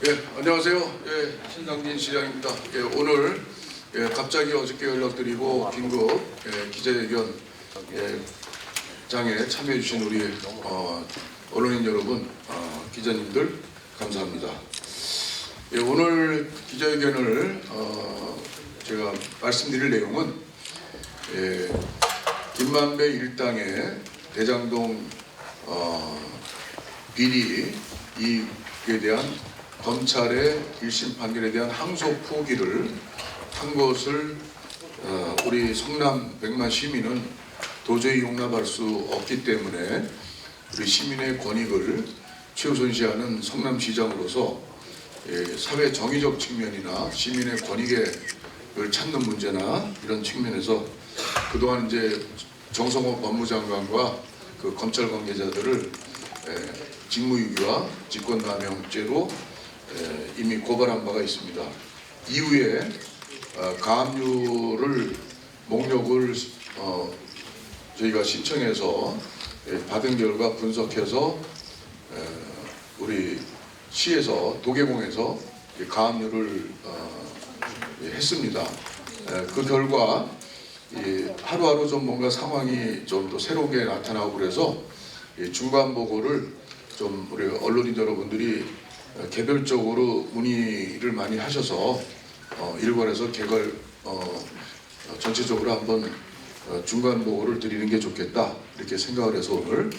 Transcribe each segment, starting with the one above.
안녕하세요. 신상진 시장입니다. 오늘 갑자기 어저께 연락드리고 긴급 기자회견 장에 참여해 주신 우리 언론인 여러분, 기자님들 감사합니다. 오늘 기자회견을 제가 말씀드릴 내용은 김만배 일당의 대장동 비리 이익에 대한 검찰의 1심 판결에 대한 항소 포기를 한 것을 우리 성남 100만 시민은 도저히 용납할 수 없기 때문에 우리 시민의 권익을 최우선시하는 성남시장으로서 사회 정의적 측면이나 시민의 권익을 찾는 문제나 이런 측면에서 그동안 이제 정성호 법무장관과 그 검찰 관계자들을 직무유기와 직권남용죄로 이미 고발한 바가 있습니다. 이후에 가압류를 목록을 저희가 신청해서 받은 결과 분석해서 우리 시에서 도계공에서 가압류를 했습니다. 그 결과 하루하루 좀 뭔가 상황이 좀 더 새롭게 나타나고 그래서 중간 보고를 좀 우리 언론인 여러분들이 개별적으로 문의를 많이 하셔서 일괄해서 개괄 전체적으로 한번 중간 보고를 드리는 게 좋겠다 이렇게 생각을 해서 오늘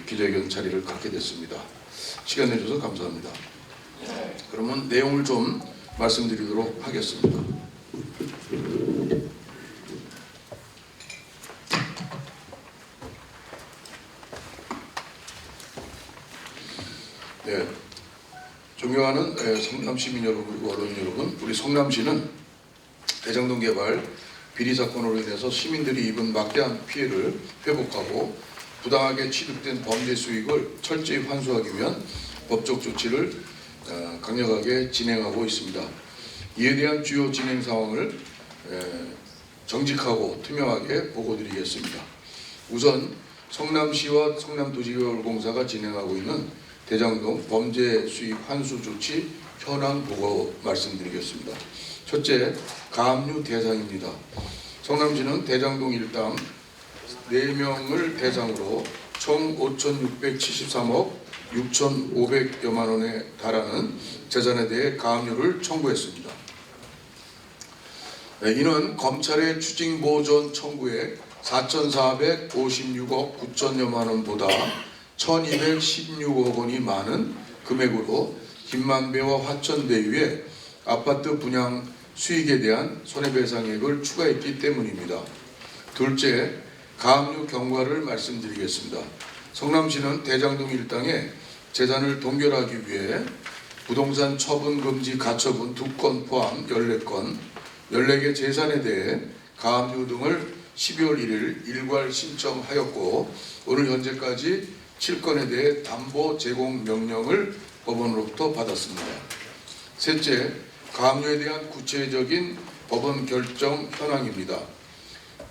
기자회견 자리를 갖게 됐습니다. 시간 내주셔서 감사합니다. 그러면 내용을 좀 말씀드리도록 하겠습니다. 존경하는 성남 시민 여러분, 그리고 언론인 여러분, 우리 성남시는 대장동 개발 비리 사건으로 인해서 시민들이 입은 막대한 피해를 회복하고 부당하게 취득된 범죄 수익을 철저히 환수하기 위한 법적 조치를 강력하게 진행하고 있습니다. 이에 대한 주요 진행 상황을 정직하고 투명하게 보고드리겠습니다. 우선 성남시와 성남도시개발공사가 진행하고 있는 대장동 범죄 수익 환수 조치 현황 보고 말씀드리겠습니다. 첫째, 가압류 대상입니다. 성남시는 대장동 일당 4명을 대상으로 총 5,673억 6,500여만 원에 달하는 재산에 대해 가압류를 청구했습니다. 이는 검찰의 추징보전 청구에 4,456억 9천여만 원보다 1,216억 원이 많은 금액으로 김만배와 화천대유의 아파트 분양 수익에 대한 손해배상액을 추가했기 때문입니다. 둘째, 가압류 경과를 말씀드리겠습니다. 성남시는 대장동 일당의 재산을 동결하기 위해 부동산 처분금지 가처분 2건 포함 14건, 14개 재산에 대해 가압류 등을 12월 1일 일괄 신청하였고 오늘 현재까지 7건에 대해 담보 제공 명령을 법원으로부터 받았습니다. 셋째, 가압류에 대한 구체적인 법원 결정 현황입니다.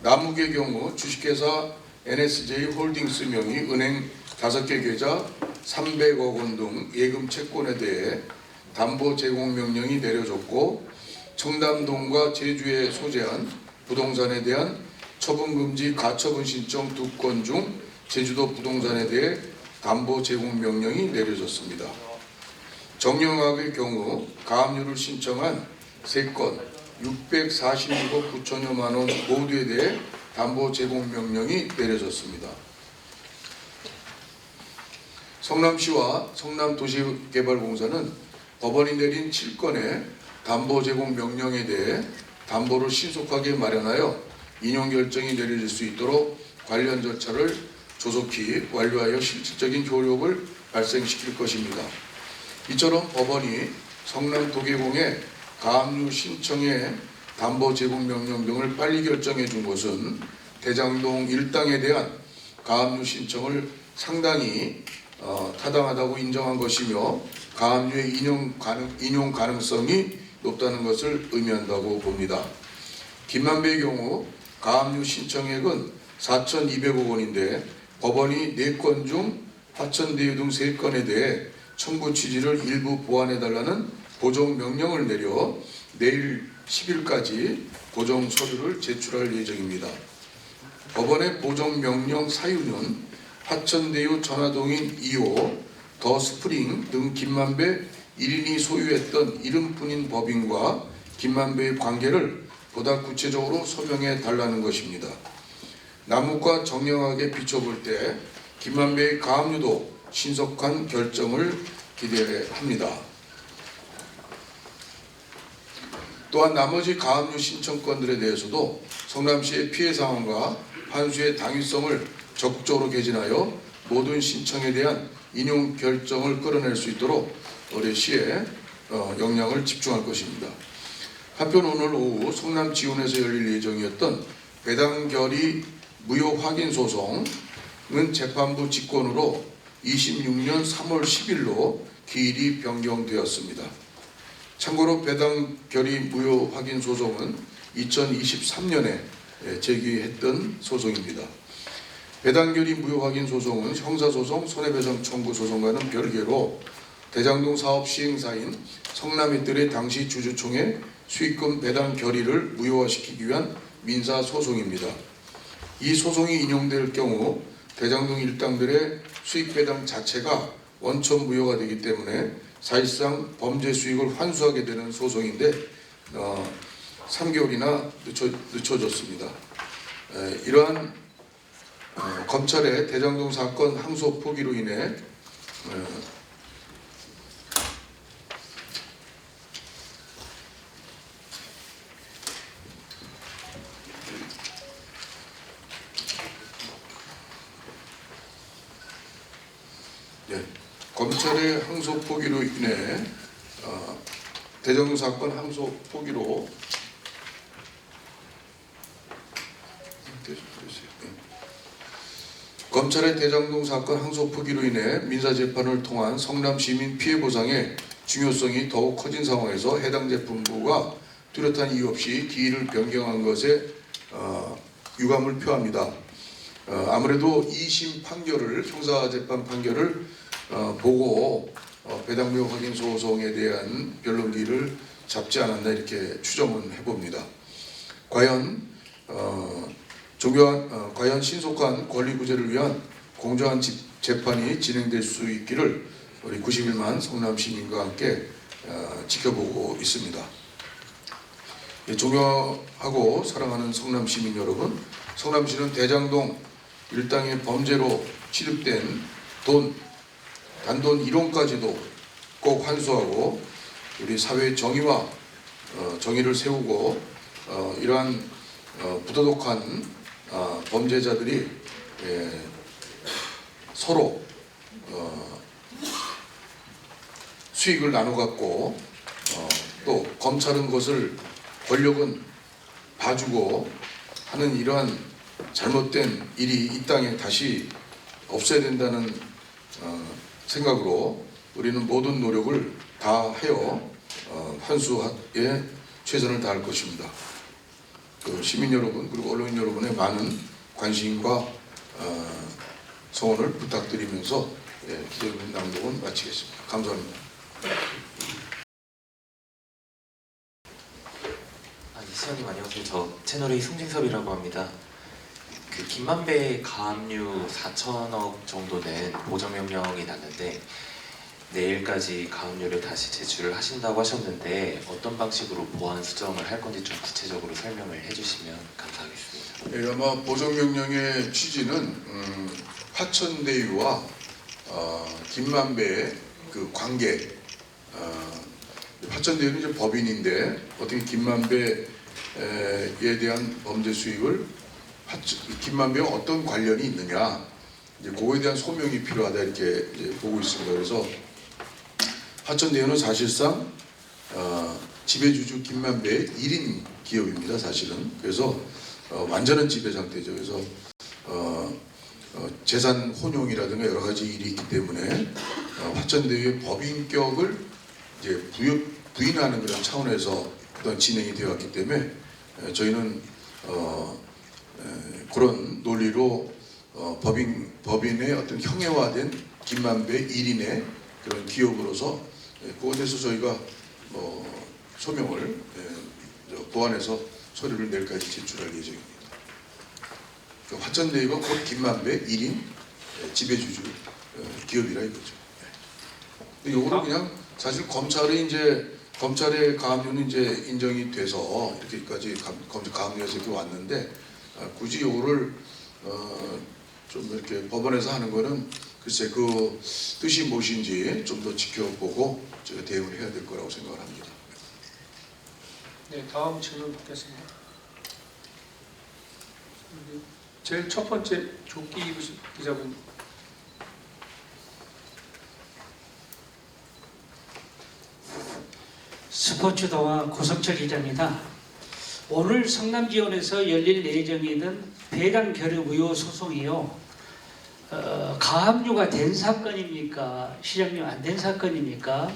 남욱의 경우 주식회사 NSJ 홀딩스 명의 은행 5개 계좌 300억 원 등 예금 채권에 대해 담보 제공 명령이 내려졌고 청담동과 제주에 소재한 부동산에 대한 처분금지 가처분 신청 2건 중 제주도 부동산에 대해 담보 제공 명령이 내려졌습니다. 정영학의 경우 가압류를 신청한 3건 646억 9천여만 원 모두에 대해 담보 제공 명령이 내려졌습니다. 성남시와 성남도시개발공사는 법원이 내린 7건의 담보 제공 명령에 대해 담보를 신속하게 마련하여 인용 결정이 내려질 수 있도록 관련 절차를 조속히 완료하여 실질적인 효력을 발생시킬 것입니다. 이처럼 법원이 성남도계공의 가압류 신청의 담보 제공 명령 등을 빨리 결정해 준 것은 대장동 일당에 대한 가압류 신청을 상당히 타당하다고 인정한 것이며 가압류의 인용 가능성이 높다는 것을 의미한다고 봅니다. 김만배의 경우 가압류 신청액은 4,200억 원인데 법원이 4건 중 화천대유 등 3건에 대해 청구 취지를 일부 보완해달라는 보정 명령을 내려 내일 10일까지 보정 서류를 제출할 예정입니다. 법원의 보정 명령 사유는 화천대유 전화동인 2호, 더 스프링 등 김만배 1인이 소유했던 이름뿐인 법인과 김만배의 관계를 보다 구체적으로 설명해 달라는 것입니다. 남욱과 정량하게 비춰볼 때 김만배의 가압류도 신속한 결정을 기대합니다. 또한 나머지 가압류 신청건들에 대해서도 성남시의 피해 상황과 판수의 당위성을 적극적으로 개진하여 모든 신청에 대한 인용 결정을 끌어낼 수 있도록 올해 시에 역량을 집중할 것입니다. 한편 오늘 오후 성남지원에서 열릴 예정이었던 배당 결의 무효 확인 소송은 재판부 직권으로 26년 3월 10일로 기일이 변경되었습니다. 참고로 배당 결의 무효 확인 소송은 2023년에 제기했던 소송입니다. 배당 결의 무효 확인 소송은 형사소송 손해배상 청구 소송과는 별개로 대장동 사업 시행사인 성남이뜰의 당시 주주총회 수익금 배당 결의를 무효화시키기 위한 민사소송입니다. 이 소송이 인용될 경우 대장동 일당들의 수익 배당 자체가 원천 무효가 되기 때문에 사실상 범죄 수익을 환수하게 되는 소송인데 3개월이나 늦춰졌습니다. 이러한 검찰의 대장동 사건 항소 포기로 인해 검찰의 항소 포기로 인해 대장동 사건 항소 포기로 검찰의 대장동 사건 항소 포기로 인해 민사재판을 통한 성남시민 피해 보상의 중요성이 더욱 커진 상황에서 해당 재판부가 뚜렷한 이유 없이 기일을 변경한 것에 유감을 표합니다. 아무래도 2심 판결을 형사재판 판결을 보고 배당 무효 확인 소송에 대한 변론기를 잡지 않았나 이렇게 추정은 해봅니다. 과연 과연 신속한 권리 구제를 위한 공정한 재판이 진행될 수 있기를 우리 91만 성남 시민과 함께 지켜보고 있습니다. 존경하고 사랑하는 성남 시민 여러분, 성남시는 대장동 일당의 범죄로 취득된 단돈 1원까지도 꼭 환수하고 우리 사회의 정의와 정의를 세우고 이러한 부도덕한 범죄자들이 서로 수익을 나눠 갖고 또 검찰은 그것을 권력은 봐주고 하는 이러한 잘못된 일이 이 땅에 다시 없어야 된다는 생각으로 우리는 모든 노력을 다하여 환수에 최선을 다할 것입니다. 시민 여러분 그리고 언론인 여러분의 많은 관심과 성원을 부탁드리면서 기자회견 낭독은 마치겠습니다. 감사합니다. 시장님 안녕하세요. 저 채널A 송진섭이라고 합니다. 그 김만배 가압류 4천억 정도 된 보정명령이 났는데 내일까지 가압류를 다시 제출을 하신다고 하셨는데 어떤 방식으로 보완 수정을 할 건지 좀 구체적으로 설명을 해주시면 감사하겠습니다. 아마 보정명령의 취지는 화천대유와 김만배의 그 관계, 화천대유는 이제 법인인데 어떻게 김만배에 대한 범죄 수익을 김만배와 어떤 관련이 있느냐, 이제 그거에 대한 소명이 필요하다 이렇게 이제 보고 있습니다. 그래서 화천대유는 사실상 지배주주 김만배의 1인 기업입니다. 사실은. 그래서 완전한 지배 상태죠. 그래서 재산 혼용이라든가 여러 가지 일이 있기 때문에 화천대유의 법인격을 이제 부인하는 그런 차원에서 그동안 진행이 되어 왔기 때문에 저희는 그런 논리로 법인의 어떤 형해화된 김만배 1인의 그런 기업으로서 그것에 대해서 저희가 소명을 보완해서 서류를 내일까지 제출할 예정입니다. 그 화천대유가 곧 김만배 1인 지배주주 기업이라 이거죠. 근데 요거는 그냥 사실 검찰의 가압류는 이제 인정이 돼서 이렇게까지 가압류에서 이렇게 왔는데 굳이 요거를 좀 이렇게 법원에서 하는 거는 글쎄 그 뜻이 무엇인지 좀 더 지켜보고 저희가 대응을 해야 될 거라고 생각을 합니다. 네, 다음 질문 받겠습니다. 제일 첫 번째 조끼 입으신 기자분. 스포츠동화 고성철 기자입니다. 오늘 성남지원에서 열릴 예정에는 배당 결합 의혹 소송이요. 가압류가 된 사건입니까? 시장님 안 된 사건입니까?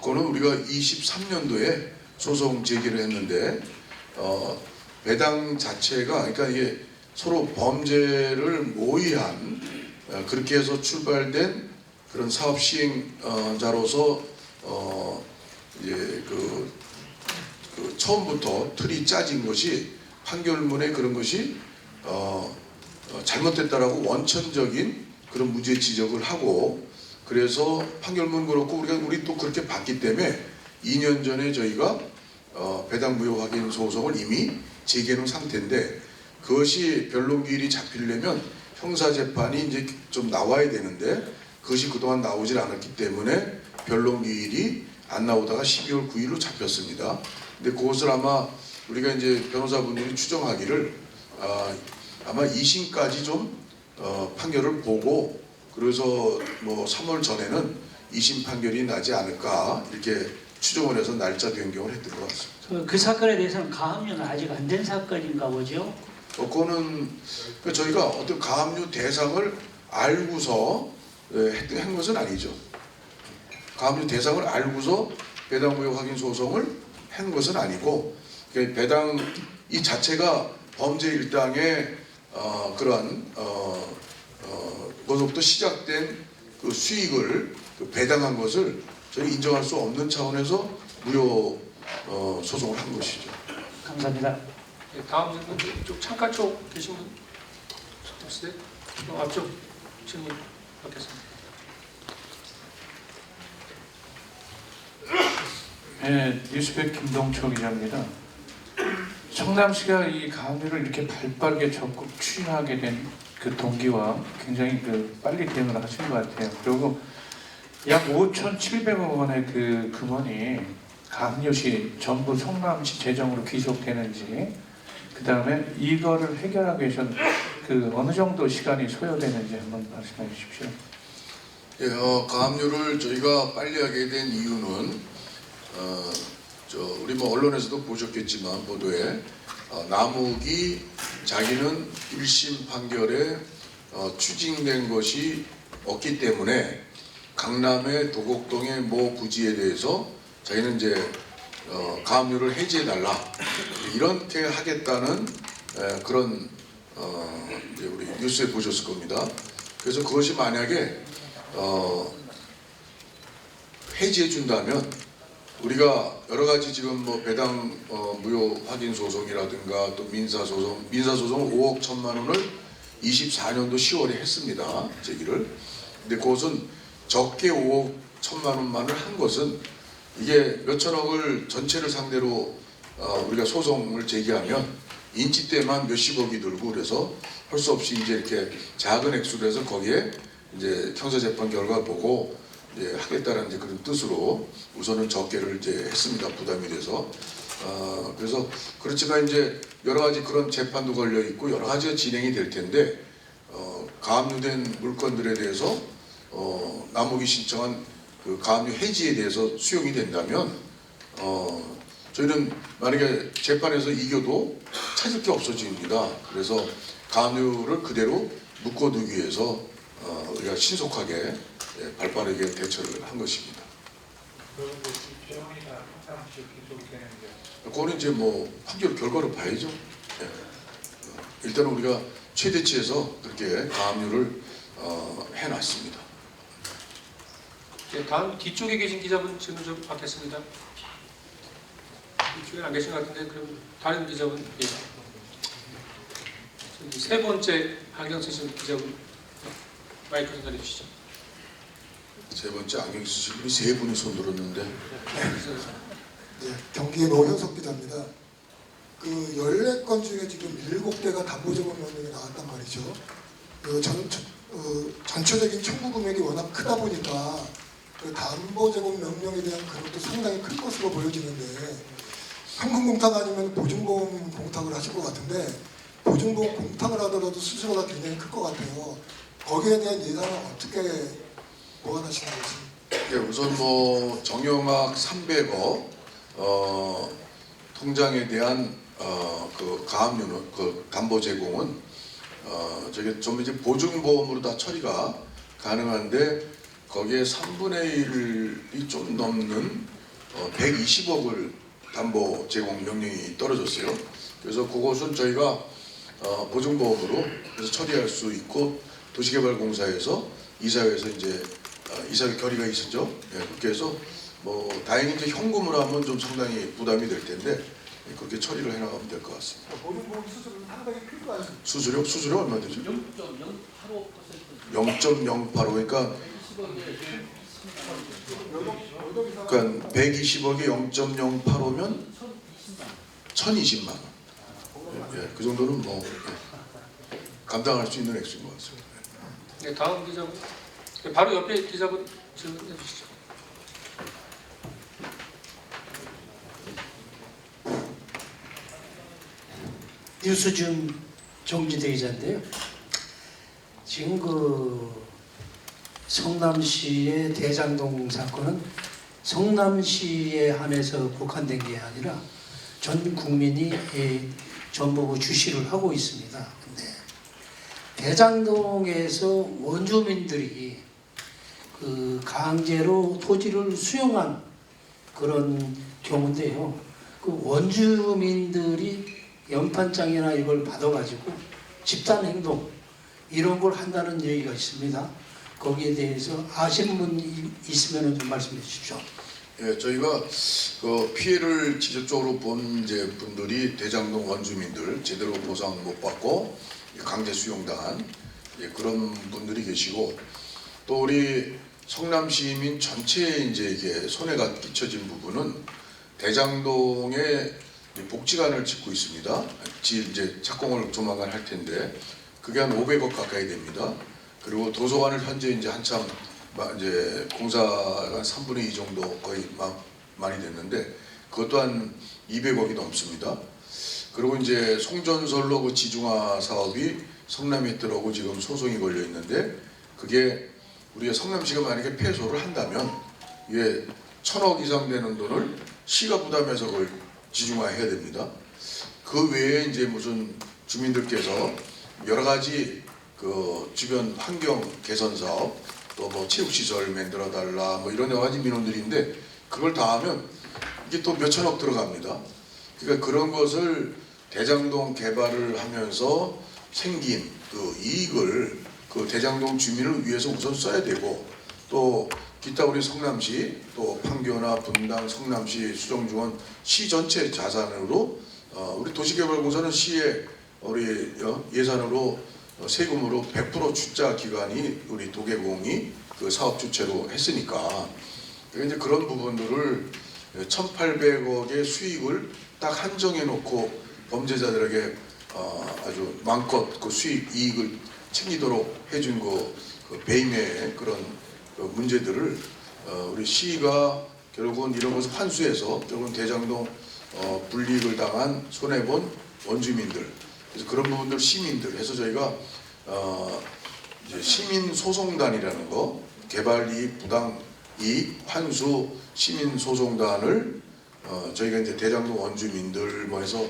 그거는 우리가 23년도에 소송 제기를 했는데 배당 자체가 그러니까 이게 서로 범죄를 모의한 그렇게 해서 출발된 그런 사업 시행자로서 이제 그 처음부터 틀이 짜진 것이 판결문에 그런 것이 잘못됐다라고 원천적인 그런 무죄 지적을 하고 그래서 판결문 그렇고 우리 또 그렇게 봤기 때문에 2년 전에 저희가 배당 무효 확인 소송을 이미 제기해 놓은 상태인데 그것이 변론기일이 잡히려면 형사재판이 이제 좀 나와야 되는데 그것이 그동안 나오질 않았기 때문에 변론기일이 안 나오다가 12월 9일로 잡혔습니다. 근데 그것을 아마 우리가 이제 변호사분들이 추정하기를 아마 2심까지 좀 판결을 보고 그래서 뭐 3월 전에는 2심 판결이 나지 않을까 이렇게 추정을 해서 날짜 변경을 했던 것 같습니다. 그 사건에 대해서는 가압류는 아직 안 된 사건인가 보죠? 그거는 저희가 어떤 가압류 대상을 알고서 한 것은 아니죠. 가압류 대상을 알고서 배당 무효 확인 소송을 한 것은 아니고 배당 이 자체가 범죄 일당의 그러한 거기서부터 시작된 그 수익을 배당한 것을 저희 인정할 수 없는 차원에서 무효 소송을 한 것이죠. 감사합니다. 네, 다음 질문 쪽 창가 쪽 계신 분 없으세요? 앞쪽 질문 받겠습니다. 네, 뉴스백 김동철 기자입니다. 성남시가 이 가압류를 이렇게 발빠르게 적극 추진하게 된 그 동기와 굉장히 빨리 대응을 하신 것 같아요. 그리고 약 5,700억 원의 그 금원이 가압류시 전부 성남시 재정으로 귀속되는지, 그 다음에 이거를 해결하기 위해서는 어느 정도 시간이 소요되는지 한번 말씀해 주십시오. 예, 가압류를 저희가 빨리 하게 된 이유는 우리 뭐 언론에서도 보셨겠지만 보도에 남욱이 자기는 1심 판결에 추징된 것이 없기 때문에 강남의 도곡동의 모 부지에 대해서 자기는 이제 가압류를 해지해달라 이렇게 하겠다는 그런 이제 우리 뉴스에 보셨을 겁니다. 그래서 그것이 만약에 해지해 준다면 우리가 여러 가지 지금 뭐 배당 무효 확인 소송이라든가 또 민사소송을 5억 1천만 원을 24년도 10월에 했습니다. 제기를. 근데 그것은 적게 5억 1천만 원만을 한 것은 이게 몇천억을 전체를 상대로 우리가 소송을 제기하면 인치 때만 몇십억이 들고 그래서 할 수 없이 이제 이렇게 작은 액수로 해서 거기에 이제 형사재판 결과 보고 이제 하겠다라는 이제 그런 뜻으로 우선은 적게를 이제 했습니다. 부담이 돼서. 그래서 그렇지만 이제 여러 가지 그런 재판도 걸려 있고 여러 가지가 진행이 될 텐데 가압류된 물건들에 대해서 남욱이 신청한 그 가압류 해지에 대해서 수용이 된다면 저희는 만약에 재판에서 이겨도 찾을 게 없어집니다. 그래서 가압류를 그대로 묶어두기 위해서 우리가 신속하게 발빠르게 대처를 한 것입니다. 그거는 이제 뭐 판결 결과를 봐야죠. 일단은 우리가 최대치에서 그렇게 가압류를 해놨습니다. 네, 다음 뒤쪽에 계신 기자분 질문 좀 받겠습니다. 뒤쪽에 안 계신 것 같은데 그럼 다른 기자분, 예. 저기 세 번째 안경 쓰신 기자분 마이크 전달해 주시죠. 세 번째 안경 쓰신 분이 세 분이 손 들었는데 네, 경기의 노현석 기자입니다. 그 14건 중에 지금 7개가 담보제공 명령이 나왔단 말이죠. 전체적인 청구 금액이 워낙 크다 보니까 그 담보제공 명령에 대한 그것도 상당히 클 것으로 보여지는데 현금 공탁 아니면 보증보험 공탁을 하실 것 같은데 보증보험 공탁을 하더라도 수수료가 굉장히 클 것 같아요. 거기에 대한 예산은 어떻게 보완하시는 것이? 예, 우선 뭐 정형학 300억 통장에 대한 그 가압류는 그 담보 제공은 저게 좀 이제 보증보험으로 다 처리가 가능한데 거기에 3분의 1이 좀 넘는 120억을 담보 제공 명령이 떨어졌어요. 그래서 그것은 저희가 보증보험으로 그래서 처리할 수 있고 도시개발공사에서 이사회에서 이제 이사회 결의가 있었죠. 예, 그렇게 해서 뭐 다행히 이제 현금으로 하면 좀 상당히 부담이 될 텐데 그렇게 처리를 해나가면 될 것 같습니다. 보증보험 수수료는 상당히 클 거 아니에요? 수수료 얼마 되죠? 0.085%. 0.085 그러니까 120억에 0.085면 1,020만 원. 예, 그 정도는 뭐 감당할 수 있는 액수인 것 같습니다. 네, 다음 기자분. 네, 바로 옆에 기자분 질문해 주시죠. 뉴스준 정지대 기자인데요. 지금 그 성남시의 대장동 사건은 성남시에 한해서 국한된 게 아니라 전 국민이 전부 주시를 하고 있습니다. 근데 대장동에서 원주민들이 그 강제로 토지를 수용한 그런 경우인데요. 그 원주민들이 연판장이나 이걸 받아가지고 집단 행동 이런 걸 한다는 얘기가 있습니다. 거기에 대해서 아시는 분 있으면 좀 말씀해 주십시오. 예, 저희가 그 피해를 직접적으로 본 이제 분들이 대장동 원주민들 제대로 보상 못 받고 강제 수용당한 그런 분들이 계시고 또 우리 성남 시민 전체에 이제 이게 손해가 끼쳐진 부분은 대장동에 복지관을 짓고 있습니다. 이제 착공을 조만간 할 텐데 그게 한 500억 가까이 됩니다. 그리고 도서관을 현재 이제 한참 이제 공사가 한 3분의 2 정도 거의 많이 됐는데 그것도 한 200억이 넘습니다. 그리고 이제 송전선로 그 지중화 사업이 성남에 있더라고 지금 소송이 걸려 있는데 그게 우리가 성남시가 만약에 패소를 한다면 이게 1,000억 이상 되는 돈을 시가 부담해서 그걸 지중화해야 됩니다. 그 외에 이제 무슨 주민들께서 여러 가지 그 주변 환경 개선 사업 또 뭐 체육시설 만들어 달라 뭐 이런 여러 가지 민원들인데 그걸 다 하면 이게 또 몇천억 들어갑니다. 그러니까 그런 것을 대장동 개발을 하면서 생긴 그 이익을 그 대장동 주민을 위해서 우선 써야 되고 또 기타 우리 성남시 또 판교나 분당 성남시 수정중원 시 전체 자산으로 우리 도시개발공사는 시에 우리 예산으로 세금으로 100% 출자 기관이 우리 도개공이 그 사업 주체로 했으니까 이제 그런 부분들을 1,800억의 수익을 딱 한정해 놓고 범죄자들에게 아주 마음껏 그 수익 이익을 챙기도록 해준 그 배임의 그런 그 문제들을 우리 시가 결국은 이런 것을 환수해서 결국은 대장동 불이익을 당한 손해본 원주민들 그래서 그런 부분들 시민들 해서 저희가 이제 시민 소송단이라는 거 개발이익 부당이익 환수 시민 소송단을 저희가 이제 대장동 원주민들 뭐 해서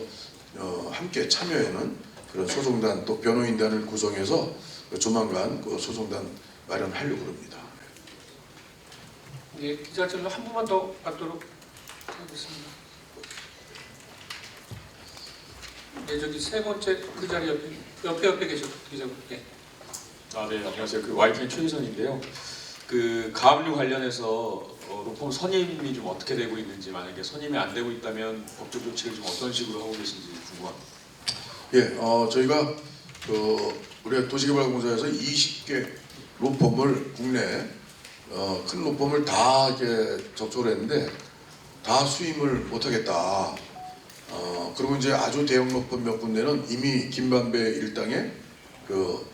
함께 참여하는 그런 소송단 또 변호인단을 구성해서 조만간 그 소송단 마련하려고 합니다. 네, 기자 질문 한 분만 더 받도록 하겠습니다. 네, 저기 세 번째 그 자리 옆에 계셔 기자분. 네. 네, 안녕하세요. 그 YTN 최기선인데요. 그 가압류 관련해서 로펌 선임이 좀 어떻게 되고 있는지, 만약에 선임이 안 되고 있다면 법적 조치를 좀 어떤 식으로 하고 계신지 궁금합니다. 예, 저희가 우리 도시개발공사에서 20개 로펌을 국내 큰 로펌을 다 이렇게 접촉을 했는데 다 수임을 못하겠다. 그리고 이제 아주 대형 로펌 몇 군데는 이미 김만배 일당에 그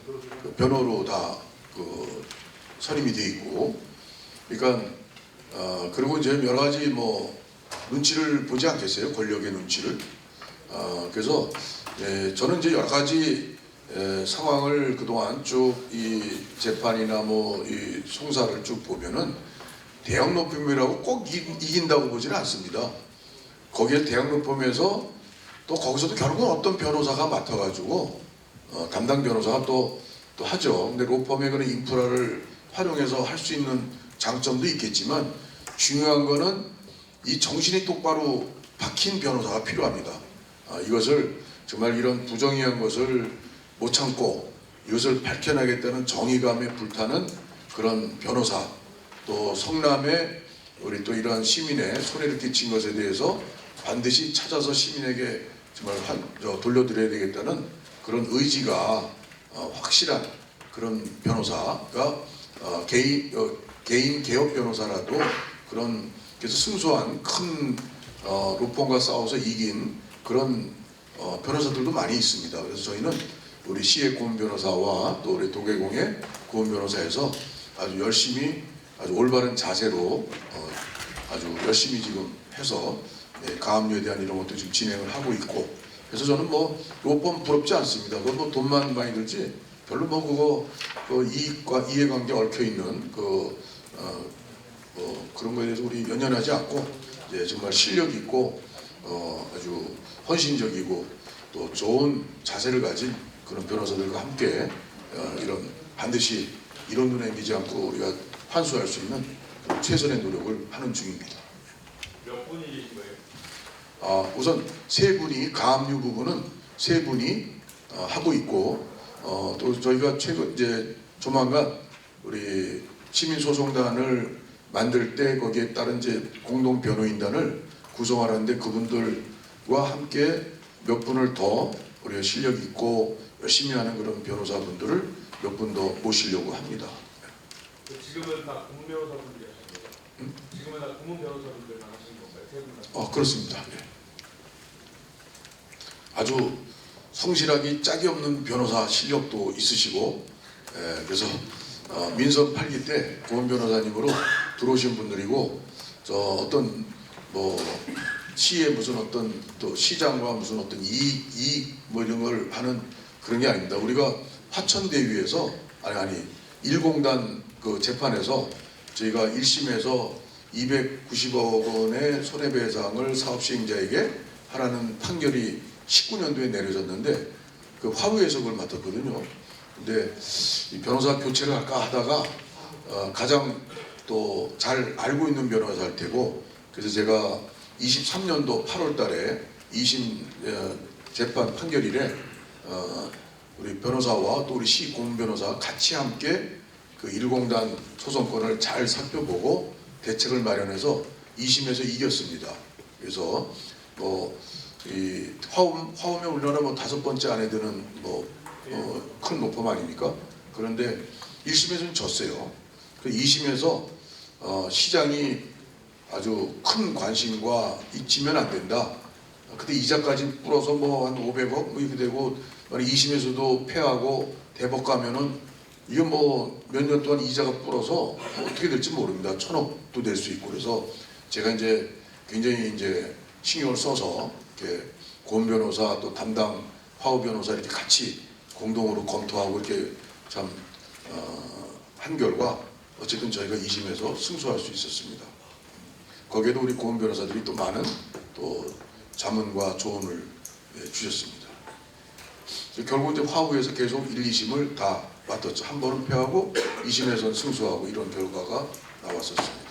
변호로 다 선임이 돼 있고, 그러니까 그리고 이제 여러 가지 뭐 눈치를 보지 않겠어요, 권력의 눈치를. 그래서 저는 이제 여러 가지 상황을 그동안 쭉 이 재판이나 뭐 이 송사를 쭉 보면은 대형 로펌이라고 꼭 이긴다고 보지는 않습니다. 거기에 대형 로펌에서 또 거기서도 결국은 어떤 변호사가 맡아가지고 담당 변호사가 또 하죠. 근데 로펌의 그런 인프라를 활용해서 할 수 있는 장점도 있겠지만 중요한 거는 이 정신이 똑바로 박힌 변호사가 필요합니다. 이것을 정말 이런 부정의한 것을 못 참고 이것을 밝혀내겠다는 정의감에 불타는 그런 변호사, 또 성남에 우리 또 이러한 시민의 손해를 끼친 것에 대해서 반드시 찾아서 시민에게 정말 돌려드려야 되겠다는 그런 의지가 확실한 그런 변호사가 개인 개업 변호사라도 그런 그래서 승소한 큰 로펌과 싸워서 이긴 그런 변호사들도 많이 있습니다. 그래서 저희는 우리 시의 고은 변호사와 또 우리 도계공의 고은 변호사에서 아주 열심히 아주 올바른 자세로 아주 열심히 지금 해서 가압류에 대한 이런 것도 지금 진행을 하고 있고, 그래서 저는 뭐 로펌 부럽지 않습니다. 그건 뭐 돈만 많이 들지 별로 뭐 그거 이익과 이해관계 얽혀 있는 그런 거에 대해서 우리 연연하지 않고 이제 정말 실력 있고 아주 헌신적이고 또 좋은 자세를 가진 그런 변호사들과 함께 이런 반드시 이런 눈에 미지 않고 우리가 환수할 수 있는 최선의 노력을 하는 중입니다. 몇 분이 계신 거예요? 우선 세 분이 가압류 부분은 세 분이 하고 있고, 또 저희가 최근 이제 조만간 우리 시민소송단을 만들 때 거기에 따른 이제 공동 변호인단을 구성하는데 그분들과 함께 몇 분을 더 우리가 실력 있고 열심히 하는 그런 변호사분들을 몇 분 더 모시려고 합니다. 지금은 다 고문 변호사분들이 하시는 거죠? 지금은 다 고문 변호사분들만 하시는 건가요? 세 분 다? 그렇습니다. 네. 아주 성실하기 짝이 없는 변호사 실력도 있으시고, 그래서 민선 8기 때 고은 변호사님으로 들어오신 분들이고, 저 어떤 뭐 시의 무슨 어떤 또 시장과 무슨 어떤 이익 뭐 이런 걸 하는 그런 게 아닙니다. 우리가 화천대유에서 아니 1공단 그 재판에서 저희가 1심에서 290억 원의 손해배상을 사업시행자에게 하라는 판결이 19년도에 내려졌는데 그 화우에서 그걸 맡았거든요. 근데 이 변호사 교체를 할까 하다가 가장 또 잘 알고 있는 변호사일 테고, 그래서 제가 23년도 8월 달에 2심 재판 판결일에 우리 변호사와 또 우리 시 고은 변호사가 같이 함께 그 1공단 소송권을 잘 살펴보고 대책을 마련해서 2심에서 이겼습니다. 그래서 뭐 이 화엄에 우리나라 뭐 5번째 안에 드는 큰 로펌 아닙니까? 그런데 1심에서는 졌어요. 그 2심에서 시장이 아주 큰 관심과 잊히면 안 된다. 그때 이자까지 풀어서 뭐 한 500억 뭐 이렇게 되고 2심에서도 패하고 대법 가면은 이게 뭐 몇 년 동안 이자가 불어서 어떻게 될지 모릅니다. 1000억도 될 수 있고. 그래서 제가 이제 굉장히 이제 신경을 써서 이렇게 고은 변호사 또 담당 화우 변호사 이렇게 같이 공동으로 검토하고 이렇게 참 한 결과 어쨌든 저희가 2심에서 승소할 수 있었습니다. 거기에도 우리 고은 변호사들이 또 많은 또 자문과 조언을 주셨습니다. 결국 이제 화우에서 계속 1, 2심을 다 맡았죠. 한 번은 패하고 2심에서는 승소하고 이런 결과가 나왔었습니다.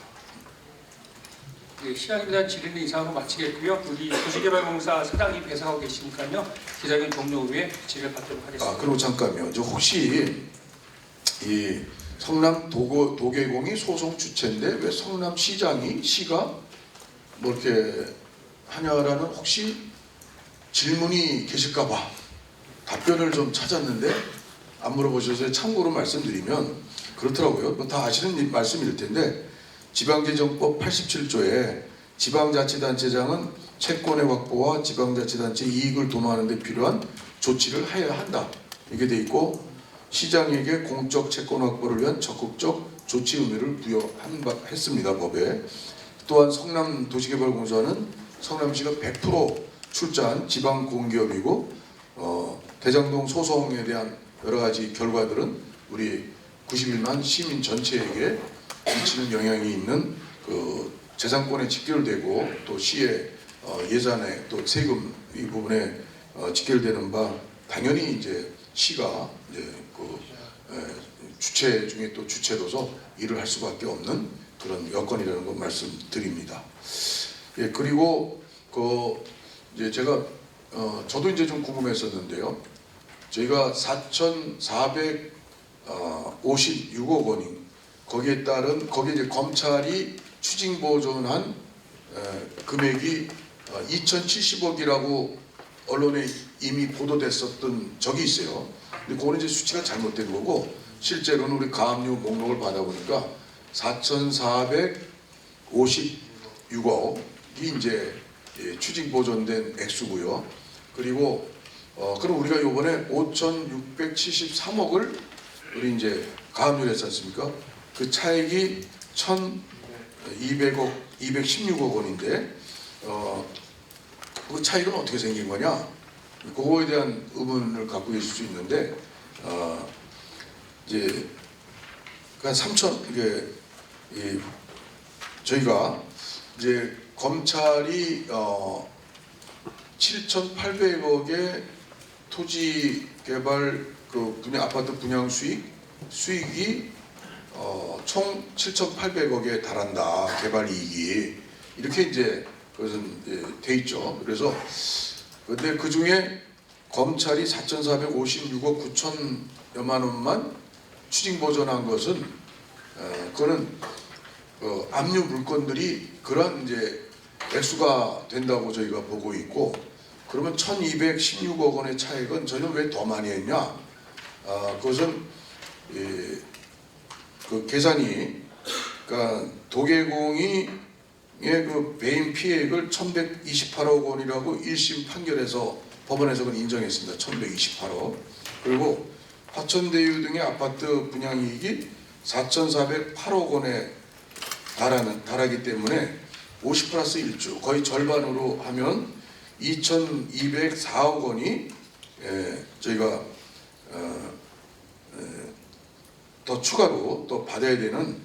네, 시간에 대한 질의는 이상으로 마치겠고요. 우리 도시개발공사 사장님 배석하고 계시니까요. 기자회견 종료 후에 질의를 받도록 하겠습니다. 그리고 잠깐요. 저 혹시 이 성남 도계공이 소송 주체인데 왜 시가 뭐 이렇게 하냐라는 혹시 질문이 계실까봐 답변을 좀 찾았는데 안 물어보셔서 참고로 말씀드리면 그렇더라고요. 뭐 다 아시는 말씀일 텐데 지방재정법 87조에 지방자치단체장은 채권의 확보와 지방자치단체 이익을 도모하는 데 필요한 조치를 해야 한다. 이게 돼 있고 시장에게 공적 채권 확보를 위한 적극적 조치 의무를 부여했습니다. 법에. 또한 성남도시개발공사는 성남시가 100% 출자한 지방공기업이고 대장동 소송에 대한 여러 가지 결과들은 우리 91만 시민 전체에게 미치는 영향이 있는 그 재산권에 직결되고 또 시의 예산에 또 세금 이 부분에 직결되는 바 당연히 이제 시가 이제 그 주체 중에 또 주체로서 일을 할 수밖에 없는 그런 여건이라는 걸 말씀드립니다. 예, 그리고 그 이제 제가 저도 이제 좀 궁금했었는데요. 저희가 4,456억 원이 거기에 따른 거기에 이제 검찰이 추징 보존한 금액이 2,070억이라고 언론에 이미 보도됐었던 적이 있어요. 근데 그거는 이제 수치가 잘못된 거고 실제로는 우리 가압류 목록을 받아보니까 4,456억이 이제 추징 보존된 액수고요. 그리고 그럼 우리가 이번에 5,673억을 우리 이제 가압류를 했지 않습니까? 그 차액이 216억 원인데 그 차이는 어떻게 생긴 거냐? 그거에 대한 의문을 갖고 계실 수 있는데 이제 그 3천 이게 저희가 이제 검찰이 7,800억의 토지 개발 그 아파트 분양 수익이 총 7,800억에 달한다. 개발 이익이 이렇게 이제 그것은 돼 있죠. 그래서 근데 그 중에 검찰이 4,456억 9천여만 원만 추징 보전한 것은 그거는 압류 물건들이 그런 이제 액수가 된다고 저희가 보고 있고 그러면 1,216억 원의 차액은 저희는 왜 더 많이 했냐? 그것은 그 계산이 그러니까 도계공이 그 배임 피해액을 1,128억 원이라고 1심 판결에서 법원에서 그건 인정했습니다. 1,128억. 그리고 화천대유 등의 아파트 분양이익이 4,408억 원에 달하기 때문에 50 플러스 1주 거의 절반으로 하면 2,204억 원이 저희가 더 추가로 또 받아야 되는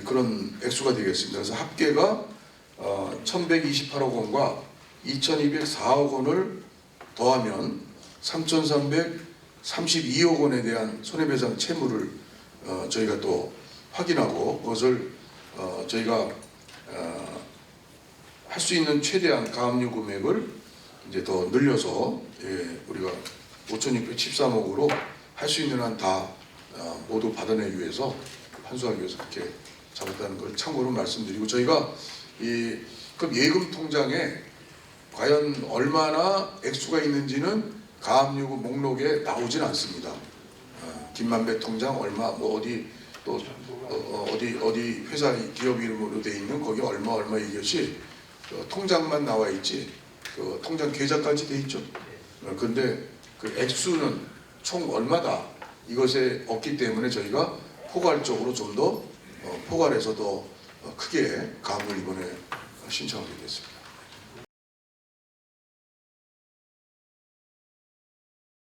그런 액수가 되겠습니다. 그래서 합계가 1,128억 원과 2,204억 원을 더하면 3,332억 원에 대한 손해배상 채무를 저희가 또 확인하고 그것을 저희가 할 수 있는 최대한 가압류 금액을 이제 더 늘려서 우리가 5,613억으로 할 수 있는 한 다 모두 받아내기 위해서 환수하기 위해서 그렇게 잡았다는 걸 참고로 말씀드리고 저희가 이 예금 통장에 과연 얼마나 액수가 있는지는 가압류 목록에 나오진 않습니다. 김만배 통장 얼마 뭐 어디 또 어디 회사 기업 이름으로 돼 있는 거기 얼마 이것이 통장만 나와 있지 그 통장 계좌까지 돼 있죠. 근데 그 액수는 총 얼마다 이것에 없기 때문에 저희가 포괄적으로 좀 더 포괄해서 더 크게 가압을 이번에 신청하게 됐습니다.